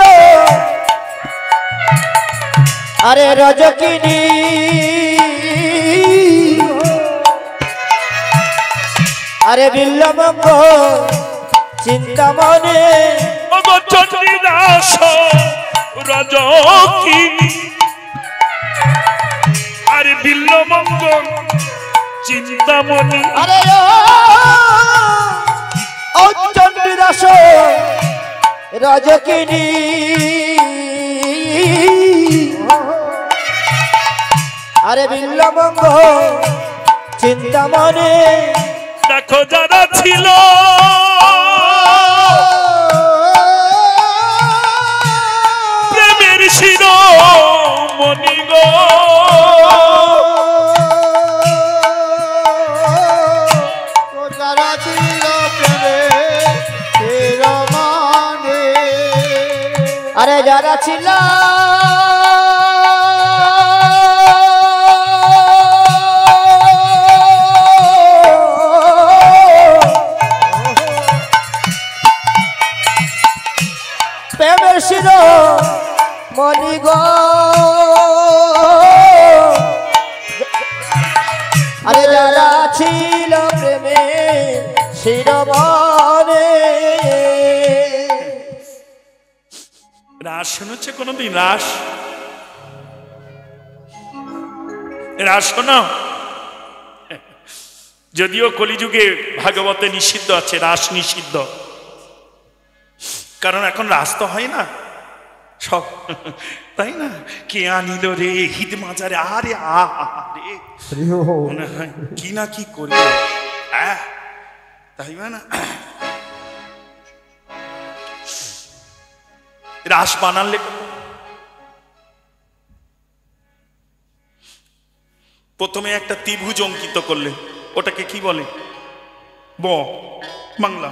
আরে রজকিনী, আরে বিল্লমঙ্গল চিন্তামণি, অগো চণ্ডীদাস রজকিনী, আরে বিল্লমঙ্গল চিন্তামণি, আরে ও চণ্ডীদাস রজকিনী, আরে বিল্লমঙ্গল চিন্তামণি। দেখো যারা ছিল প্রেমের শিরোমণি গো, আরে যারা ছিল প্রেমের শির মণিগ আরে যারা ছিল প্রেমের শিরোমণি। রাস শুনেছে কোনদিন? রাস রাস শোনো? যদিও কলিযুগে ভাগবতে নিষিদ্ধ আছে, রাস নিষিদ্ধ, কারণ এখন রাস তো হয় না সব, তাই না? কে আনিল রে হিদ মাজারে, আরে আরে মনে হয় কি না কি করি, তাই না? রাস বানালে প্রথমে একটা ত্রিভুজ অঙ্কিত করলে, ওটাকে কি বলে? ব বাংলা।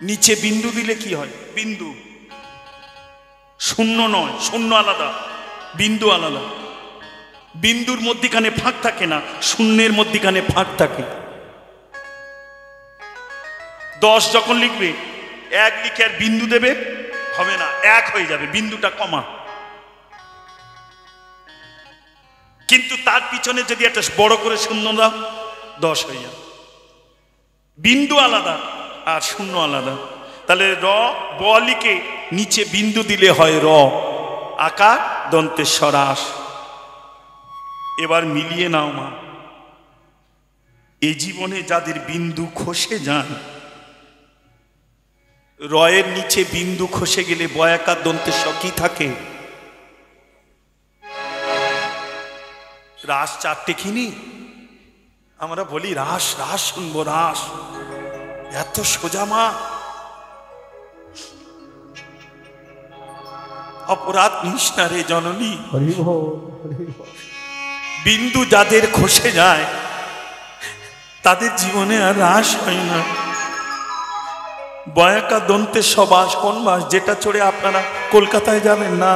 নিচে বিন্দু দিলে কি হয়? বিন্দু। শূন্য নয়, শূন্য আলাদা, বিন্দু আলাদা। বিন্দুর মধ্যিখানে ফাঁক থাকে না, শূন্যের মধ্যিখানে ফাঁক থাকে। 10 যখন লিখবে, 1 লিখে আর বিন্দু দেবে হবে না, 1 হয়ে যাবে, বিন্দুটা কমা। কিন্তু তার পিছনে যদি একটা বড় করে শূন্য দাও, 10 হয়ে যাবে। বিন্দু আলাদা আর শূন্য আলাদা। তাহলে র ব লিখে নিচে বিন্দু দিলে হয় র, আকার দন্তেশ্বর আস। এবার মিলিয়ে নাও মা, এই জীবনে যাদের বিন্দু খসে যান, রয়ের নিচে বিন্দু খসে গেলে বয়াকার দন্তেশ্বর কি থাকে? রাস 4টে কিনি, আমরা বলি রাস রাস শুনবো, রাস এত সোজা মা? অপরাধ নিস না রে জননী। বিন্দু যাদের খসে যায় তাদের জীবনে আর রাস হয় না। বয়াকা দন্তে সবাস, কোন বাস? যেটা চড়ে আপনারা কলকাতায় যাবেন না।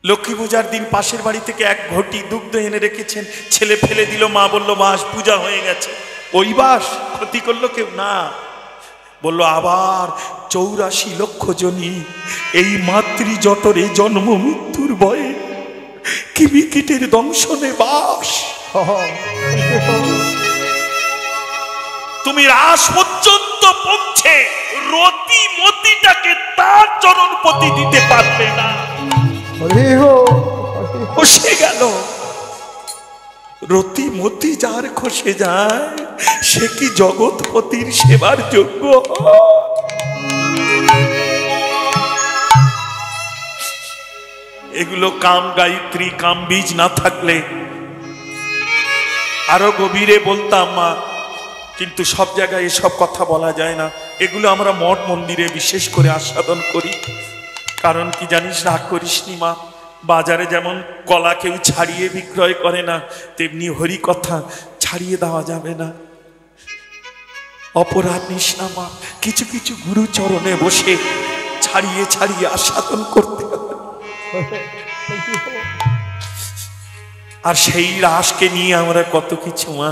লক্ষ্মী পূজার দিন পাশের বাড়ি থেকে 1 ঘটি দুগ্ধ এনে রেখেছেন, ছেলে ফেলে দিল, মা বলল বাস পূজা হয়ে গেছে। ওই বাস ক্ষতি করলো কেউ না, বলল আবার 84 লক্ষ জনী এই মাতৃ জঠরে জন্ম মৃত্যুর ভয়ে কিমিকিটের দংশনে বাস। তুমি রাস পর্যন্ত পৌঁছে রতি মতিটাকে তার চরণ পতি দিতে পারবে না, খসে গেল। রতি মতি যার খসে যায় সে কি জগৎপতির সেবার যোগ্য? এগুলো কাম গায়ত্রী, কাম বীজ না থাকলে আরো গভীরে বলতাম মা, কিন্তু সব জায়গায় এসব কথা বলা যায় না। এগুলো আমরা মঠ মন্দিরে বিশেষ করে আস্বাদন করি। কারণ কি জানিস? রাগ করিস নি মা, বাজারে যেমন কলা কেউ ছাড়িয়ে বিক্রয় করে না, তেমনি হরি কথা ছাড়িয়ে দেওয়া যাবে না। অপরাধ নিস না মা, কিছু কিছু গুরু চরণে বসে ছাড়িয়ে ছাড়িয়ে আস্বাদন করতে হবে। আর সেই রাসকে নিয়ে আমরা কত কিছু মা,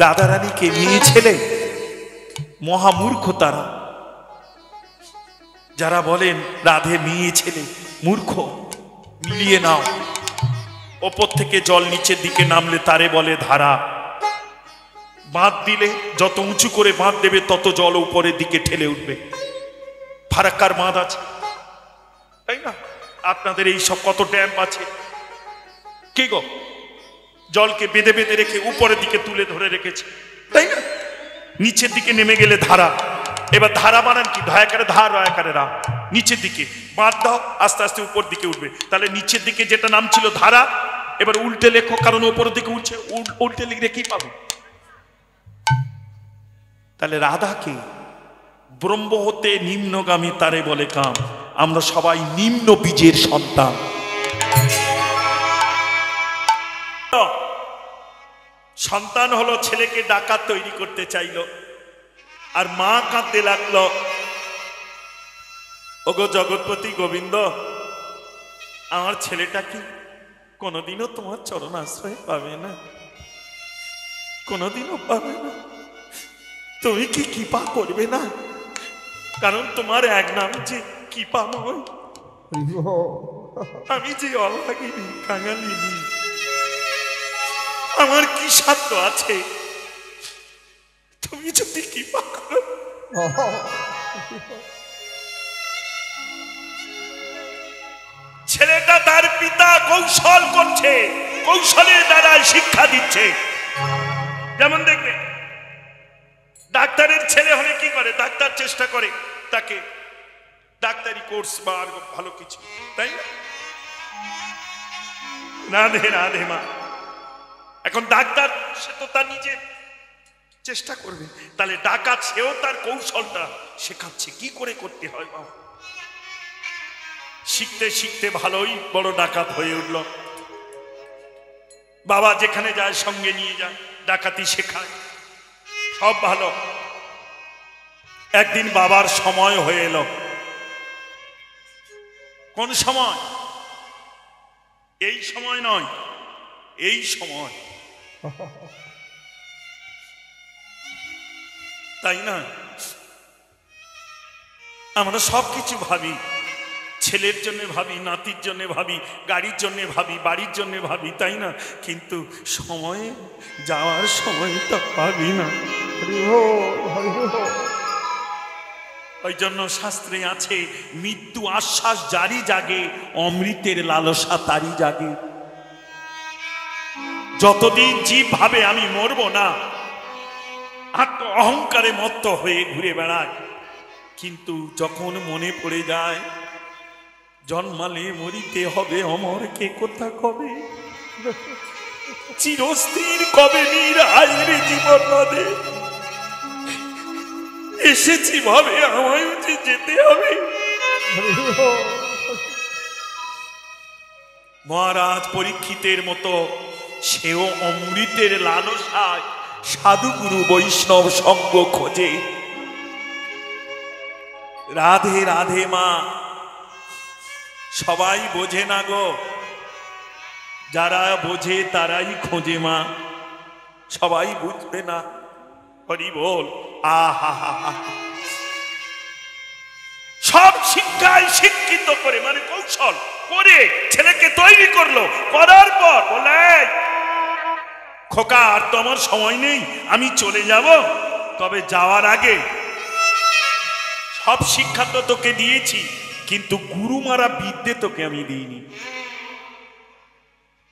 রাধারানীকে নিয়েছিলে মহামূর্খ তারা, যারা বলেন রাধে মেয়ে ছেলে, মূর্খ। মিলিয়ে নাও, ওপর থেকে জল নিচের দিকে নামলে তারে বলে ধারা। বাঁধ দিলে যত উঁচু করে বাঁধ দেবে তত জল উপরের দিকে ঠেলে উঠবে। ফারাক্কার বাঁধ আছে, তাই না? আপনাদের এই সব কত ড্যাম আছে, কে গো জলকে বেঁধে বেঁধে রেখে উপরের দিকে তুলে ধরে রেখেছে, তাই না? নিচের দিকে নেমে গেলে ধারা। এবার ধারা বানান কি? ধয়াকারে ধার, রয়াকারে রা। নিচের দিকে বাঁধ দাও, আস্তে আস্তে উপর দিকে উঠবে। তাহলে নিচের দিকে যেটা নাম ছিল ধারা, এবার উল্টে লেখো, কারণ উপরের দিকে উঠছে, উল্টে লিখলে কি পাবো? তাহলে রাধাকে ব্রহ্ম হতে নিম্নগামী তারে বলে কাম। আমরা সবাই নিম্ন বীজের সন্তান। সন্তান হলো ছেলেকে ডাকাত তৈরি করতে চাইলো, আর মা কাঁদতে লাগলো, ওগো জগৎপতি গোবিন্দ, আমার ছেলেটা কি কোনোদিনও তোমার চরণ আশ্রয় পাবে না, কোনোদিনও পাবে না। তুমি কি কৃপা করবে না? কারণ তোমার এক নাম যে কৃপাময়। আমি যে অভাগিনী কাঙালিনী, আমার কি সাধ্য আছে? তুমি যদি কৃপা করো। ছেলেটা তার পিতা কৌশল করছে, কৌশলের দ্বারা শিক্ষা দিচ্ছে। যেমন দেখবে ডাক্তারের ছেলে হলে কি করে, ডাক্তার চেষ্টা করে তাকে ডাক্তারি কোর্স বা আর ভালো কিছু, তাই না? রাধে রাধে মা। এখন ডাক্তার সে তো তার নিজে চেষ্টা করবে, তাহলে ডাকাত সেও তার কৌশলটা শেখাচ্ছে কি করে করতে হয়। বাবা শিখতে শিখতে ভালোই বড় ডাকাত হয়ে উঠল। বাবা যেখানে যায় সঙ্গে নিয়ে যায়, ডাকাতি শেখায়, সব ভালো। একদিন বাবার সময় হয়ে এলো। কোন সময়? এই সময় নয়, এই সময়, তাই না? আমরা সব কিছু ভাবি, ছেলের জন্য ভাবি, নাতির জন্য ভাবি, গাড়ির জন্য ভাবি, বাড়ির জন্য ভাবি, তাই না? কিন্তু সময়ে যাওয়ার সময় তো ভাবি না। ওই জন্য শাস্ত্রে আছে, মৃত্যু আশ্বাস জারি জাগে, অমৃতের লালসা তারি জাগে। যতদিন জীব ভাবে আমি মরবো না, আত্ম অহংকারে মত্ত হয়ে ঘুরে বেড়ায়, কিন্তু যখন মনে পড়ে যায় জন্মালে মরিতে হবে, অমর কে কথা কবে, চিরস্থির কবে নিরায়ের জীবন নদে, এসেছি ভাবে আমায় যে যেতে হবে। মহারাজ পরীক্ষিতের মতো সেও অমৃতের লালসায় সাধুগুরু বৈষ্ণব সঙ্গ খোঁজে। রাধে রাধে মা। সবাই বোঝে না গো, যারা বোঝে তারাই খোঁজে মা, সবাই বুঝবে না। হরি বল। আহা হা হা। সব শিক্ষায় শিক্ষিত করে, মানে কৌশল করে ছেলেকে তৈরি করলো, করার পর বলে খোকা আর তো আমার সময় নেই, আমি চলে যাব। তবে যাওয়ার আগে সব শিক্ষা তো তোকে দিয়েছি, কিন্তু গুরু মারা বিদ্যে তোকে আমি দিইনি।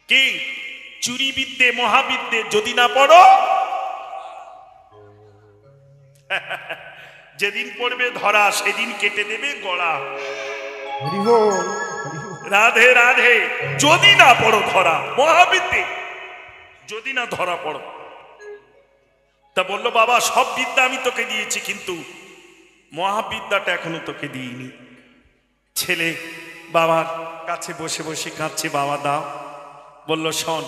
কি? চুরি বিদ্যে, মহাবিদ্যে যদি না পড়ো, যেদিন পড়বে ধরা সেদিন কেটে দেবে গলা। রাধে রাধে। যদি না পড়ো ধরা, মহাবিদ্যে যদি না ধরা পড়ো। তা বললো বাবা সব বিদ্যা আমি তোকে দিয়েছি, কিন্তু মহাবিদ্যাটা এখনো তোকে দিইনি। ছেলে বাবার কাছে বসে বসে কাঁদছে, বাবা দাও। বলল শোন,